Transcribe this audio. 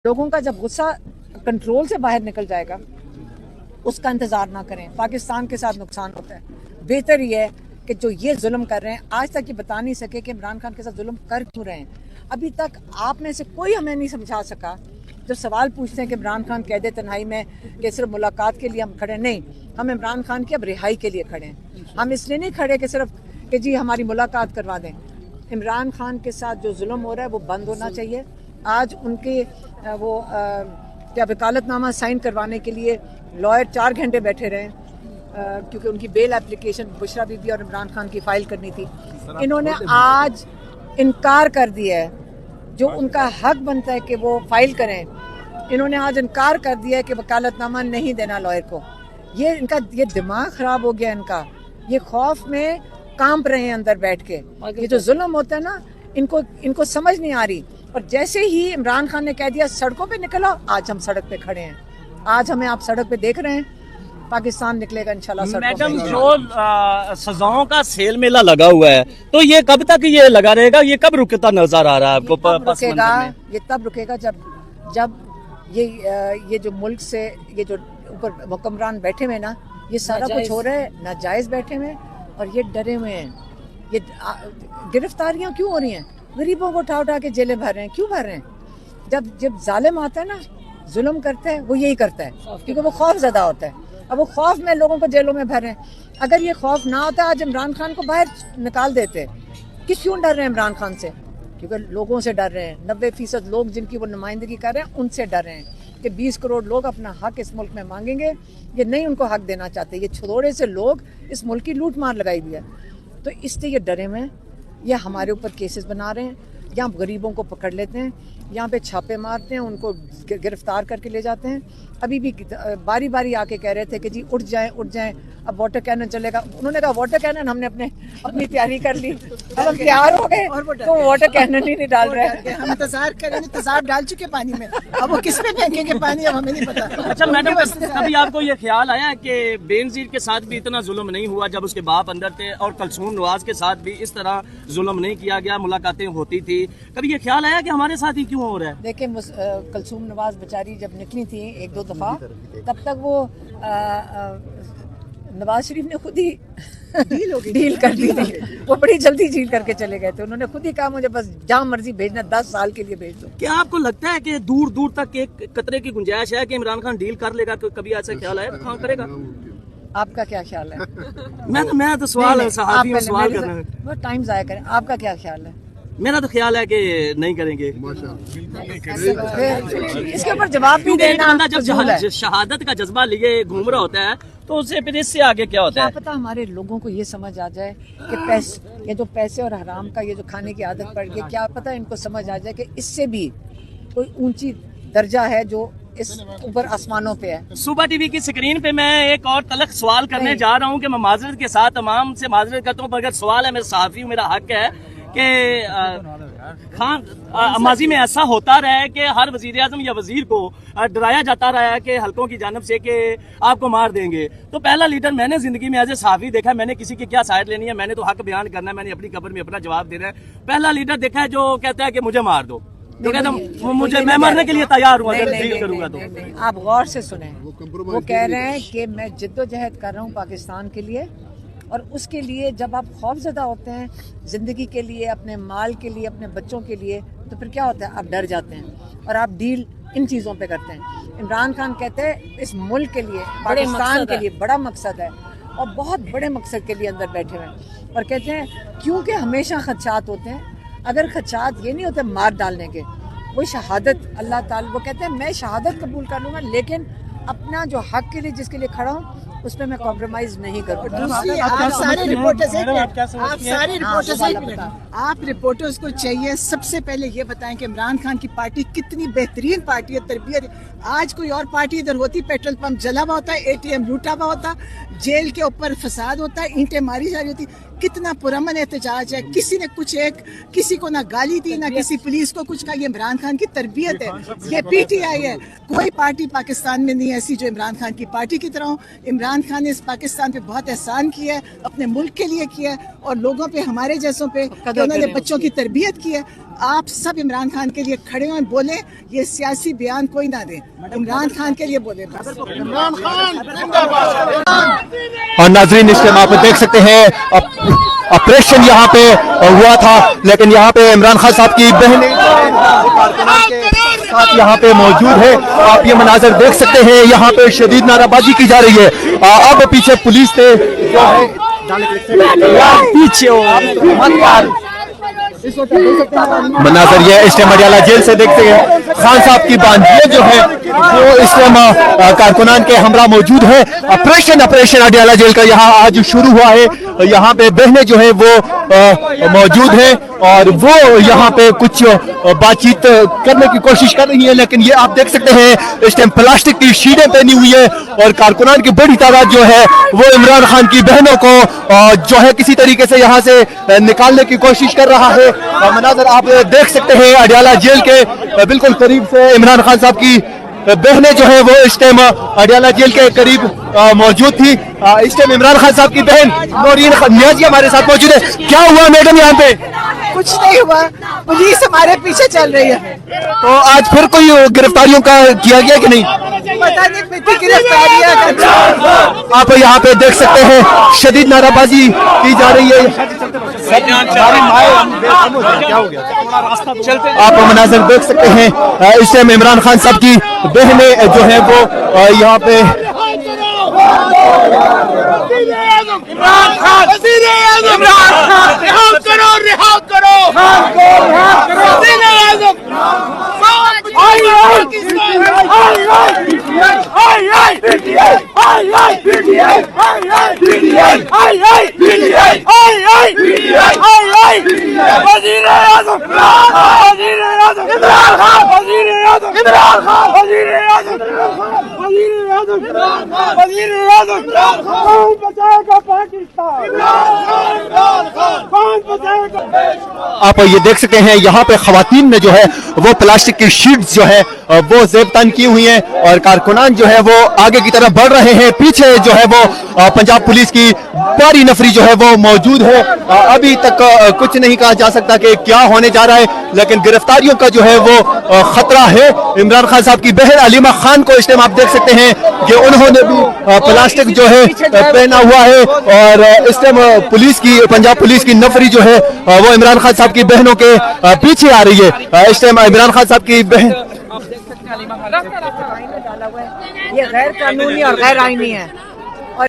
लोगों का जब गुस्सा कंट्रोल से बाहर निकल जाएगा उसका इंतज़ार ना करें। पाकिस्तान के साथ नुकसान होता है। बेहतर ये है कि जो ये जुल्म कर रहे हैं आज तक ये बता नहीं सके कि इमरान खान के साथ जुल्म कर क्यों रहे हैं। अभी तक आप में से कोई हमें नहीं समझा सका। जब सवाल पूछते हैं कि इमरान खान कैद तन्हाई में कि सिर्फ मुलाकात के लिए हम खड़े, नहीं, हम इमरान खान की अब रिहाई के लिए खड़े हैं। हम इसलिए नहीं खड़े कि सिर्फ कि जी हमारी मुलाकात करवा दें। इमरान खान के साथ जो जुल्म हो रहा है वो बंद होना चाहिए। आज उनके क्या वकालतनामा साइन करवाने के लिए लॉयर 4 घंटे बैठे रहे क्योंकि उनकी बेल एप्लीकेशन बुशरा बीबी और इमरान खान की फाइल करनी थी। इन्होंने आज इनकार कर दिया है, जो उनका हक बनता है कि वो फाइल करें। इन्होंने आज इनकार कर दिया है कि वकालतनामा नहीं देना लॉयर को। ये इनका ये दिमाग ख़राब हो गया इनका। ये खौफ में कांप रहे हैं अंदर बैठ के। ये जो जुल्म होता है ना, इनको समझ नहीं आ रही। और जैसे ही इमरान खान ने कह दिया सड़कों पे निकलो, आज हम सड़क पे खड़े हैं। आज हमें आप सड़क पे देख रहे हैं। पाकिस्तान निकलेगा इंशाल्लाह सड़कों पे। मैडम, जो सजाओं का सेल मेला लगा हुआ है, तो ये कब तक ये लगा रहेगा? ये कब रुकता नजर आ रहा है आपको? ये तब रुकेगा जब ये जो मुल्क से ये जो ऊपर हुक्मरान बैठे हुए ना, ये सारा कुछ हो रहा है नाजायज बैठे हुए और ये डरे हुए हैं। ये गिरफ्तारियां क्यों हो रही हैं? गरीबों को उठा के जेलें भर रहे हैं। क्यों भर रहे हैं? जब जालिम आता है ना, जुल्म करता है, वो यही करता है क्योंकि वो खौफ ज़्यादा होता है। अब वो खौफ में लोगों को जेलों में भर रहे हैं। अगर ये खौफ ना होता आज इमरान खान को बाहर निकाल देते। क्यों डर रहे हैं इमरान खान से? क्योंकि लोगों से डर रहे हैं। 90% लोग जिनकी वो नुमाइंदगी कर रहे हैं उनसे डर रहे हैं कि 20 करोड़ लोग अपना हक इस मुल्क में मांगेंगे। ये नहीं उनको हक देना चाहते। ये थोड़े से लोग इस मुल्क की लूट मार लगाई हुई है, तो इससे ये डरे हुए हैं। ये हमारे ऊपर केसेस बना रहे हैं। यहाँ गरीबों को पकड़ लेते हैं, यहाँ पे छापे मारते हैं, उनको गिरफ्तार करके ले जाते हैं। अभी भी बारी बारी आके कह रहे थे कि जी उठ जाएं, अब वाटर कैनन चलेगा। उन्होंने कहा वाटर कैनन हमने अपनी तैयारी कर ली, अब हम तैयार हो गए, तो वाटर कैनन ही नहीं डाल रहे हैं। हम इंतजार करेंगे, इंतजार डाल चुके पानी में, अब वो किस पे फेंकेंगे पानी, अब हमें नहीं पता। अच्छा मैडम, कभी आपको ये ख्याल आया कि बेनजीर के साथ भी इतना जुल्म नहीं हुआ जब उसके बाप अंदर थे, और कलसूम नवाज के साथ भी इस तरह जुल्म नहीं किया गया, मुलाकातें होती थी? कभी ये ख्याल आया कि हमारे साथ ही क्यों हो रहा है? देखिए, कलसूम नवाज बेचारी जब निकली थी 1-2 दफ़ा, तब तक वो नवाज शरीफ ने खुद ही डील कर दी थी। वो बड़ी जल्दी डील करके चले गए थे। उन्होंने खुद ही कहा मुझे बस जहाँ मर्जी भेजना, 10 साल के लिए भेज दो। क्या आपको लगता है कि दूर दूर तक एक कतरे की गुंजाइश है कि इमरान खान डील कर लेगा? कभी ऐसा ख्याल आया कहाँ करेगा? आपका क्या ख्याल है? मैं तो सवाल सवाल कर रहा हूँ। वो टाइम ज़ाया करें। आपका क्या ख्याल है? मेरा तो ख्याल है कि नहीं करेंगे। इसके ऊपर जवाब भी देना। जब शहादत का जज्बा लिए घूम रहा होता है तो उससे फिर इससे आगे क्या होता है? क्या पता हमारे लोगों को ये समझ आ जाए कि ये जो पैसे और हराम का ये जो खाने की आदत पड़ गई, क्या पता इनको समझ आ जाए कि इससे भी कोई ऊंची दर्जा है जो इस ऊपर आसमानों पे है। सुबह टीवी की स्क्रीन पे मैं एक और तलख सवाल करने जा रहा हूँ कि मैं माजरत के साथ तमाम से माजरत करता हूँ, पर अगर सवाल है, मैं सहाफी हूँ, मेरा हक है कि खान माजी में ऐसा होता रहा है कि हर वजीर आजम या वजीर को डराया जाता रहा है कि हल्कों की जानब से कि आपको मार देंगे। तो पहला लीडर मैंने जिंदगी में एज ए सहाफी देखा, मैंने किसी की क्या साइड लेनी है, मैंने तो हक बयान करना है, मैंने अपनी कब्र में अपना जवाब देना है। पहला लीडर देखा है जो कहता है कि मुझे मार दो, तो कहता मैं मरने के लिए तैयार हूँ अगर डील करूंगा तो। आप गौर से सुने, वो कह रहे हैं कि मैं जिद्दोजहद कर रहा हूँ पाकिस्तान के लिए, और उसके लिए जब आप खौफजदा होते हैं ज़िंदगी के लिए, अपने माल के लिए, अपने बच्चों के लिए, तो फिर क्या होता है? आप डर जाते हैं और आप डील इन चीज़ों पे करते हैं। इमरान खान कहते हैं इस मुल्क के लिए, पाकिस्तान के लिए बड़ा मकसद है और बहुत बड़े मकसद के लिए अंदर बैठे हुए हैं। और कहते हैं क्योंकि हमेशा खदशात होते हैं, अगर खदशात ये नहीं होते मार डालने के, वो शहादत अल्लाह ताला, वो कहते हैं मैं शहादत कबूल कर लूँगा, लेकिन अपना जो हक के लिए जिसके लिए खड़ा हूँ उस पर मैं कॉम्प्रोमाइज नहीं करूँगा। दूसरी, आप सारे रिपोर्टर्स को चाहिए सबसे पहले ये बताएं कि इमरान खान की पार्टी कितनी बेहतरीन पार्टी है, तरबियत। आज कोई और पार्टी इधर होती, पेट्रोल पंप जला हुआ होता है, ATM लूटा हुआ होता, जेल के ऊपर फसाद होता है, ईंटें मारी जा रही होती। कितना पुरअमन एहतजाज है, किसी ने कुछ किसी को ना गाली दी, ना किसी पुलिस को कुछ कहा। ये इमरान खान की तरबियत है, ये PTI है। कोई पार्टी पाकिस्तान में नहीं ऐसी जो इमरान खान की पार्टी की तरह हो। इमरान खान ने इस पाकिस्तान पे बहुत एहसान किया है, अपने मुल्क के लिए किया है, और लोगों पे, हमारे जैसों पे, उन्होंने बच्चों की तरबियत की है। आप सब इमरान खान के लिए खड़े हों, बोले ये सियासी बयान कोई ना दे, इमरान खान के लिए बोले बस। और नाजरीन इस टाइम आप देख सकते हैं ऑपरेशन यहाँ पे हुआ था, लेकिन यहाँ पे इमरान खान साहब की बहनें कारकुनान के साथ यहाँ पे मौजूद है। आप ये मनाजर देख सकते हैं, यहाँ पे शदीद नाराबाजी की जा रही है। अब पीछे पुलिस ने जो है पीछे मनाजर ये इस टाइम अडियाला जेल से देखते हैं। खान साहब की बांधिए जो है वो इस टाइम कारकुनान के हमरा मौजूद है। ऑपरेशन अडियाला जेल का यहाँ आज शुरू हुआ है। यहाँ पे बहनें जो है वो मौजूद है और वो यहाँ पे कुछ बातचीत करने की कोशिश कर रही है, लेकिन ये आप देख सकते हैं इस टाइम प्लास्टिक की शीटें पहनी हुई है और कारकुनान की बड़ी तादाद जो है वो इमरान खान की बहनों को जो है किसी तरीके से यहाँ से निकालने की कोशिश कर रहा है। मनाजर आप देख सकते हैं अडियाला जेल के बिल्कुल करीब से इमरान खान साहब की बहनें जो है वो इस टाइम अडियाला जेल के करीब मौजूद थी। इस टाइम इमरान खान साहब की बहन नौरीन नियाज़ी हमारे साथ मौजूद है। क्या हुआ मैडम यहाँ पे? कुछ नहीं हुआ, पुलिस हमारे पीछे चल रही है। तो आज फिर कोई गिरफ्तारियों का किया गया कि नहीं? पता नहीं कितनी गिरफ्तारियां। आप यहाँ पे देख सकते हैं शदीद नाराबाजी की जा रही है। आप मनाज़र देख सकते हैं इस टाइम इमरान खान साहब की बहनें जो है वो यहाँ पे आप ये देख सकते हैं यहाँ पे खवातीन ने जो है वो प्लास्टिक की शीट्स जो है वो जेब तन की हुई हैं और कारकुनान जो है वो आगे की तरफ बढ़ रहे हैं। पीछे जो है वो पंजाब पुलिस की भारी नफरी जो है वो मौजूद है। अभी तक कुछ नहीं कहा जा सकता कि क्या होने जा रहा है, लेकिन गिरफ्तारियों का जो है वो खतरा है। इमरान खान साहब की बहन अलीमा खान को इस टाइम आप देख सकते हैं कि उन्होंने भी प्लास्टिक जो है पहना हुआ है और इस टाइम पुलिस की पंजाब पुलिस की नफरी जो है वो इमरान खान साहब की बहनों के पीछे आ रही है। इस टाइम इमरान खान साहब की बहन ये गैर कानूनी और गैर आईनी है और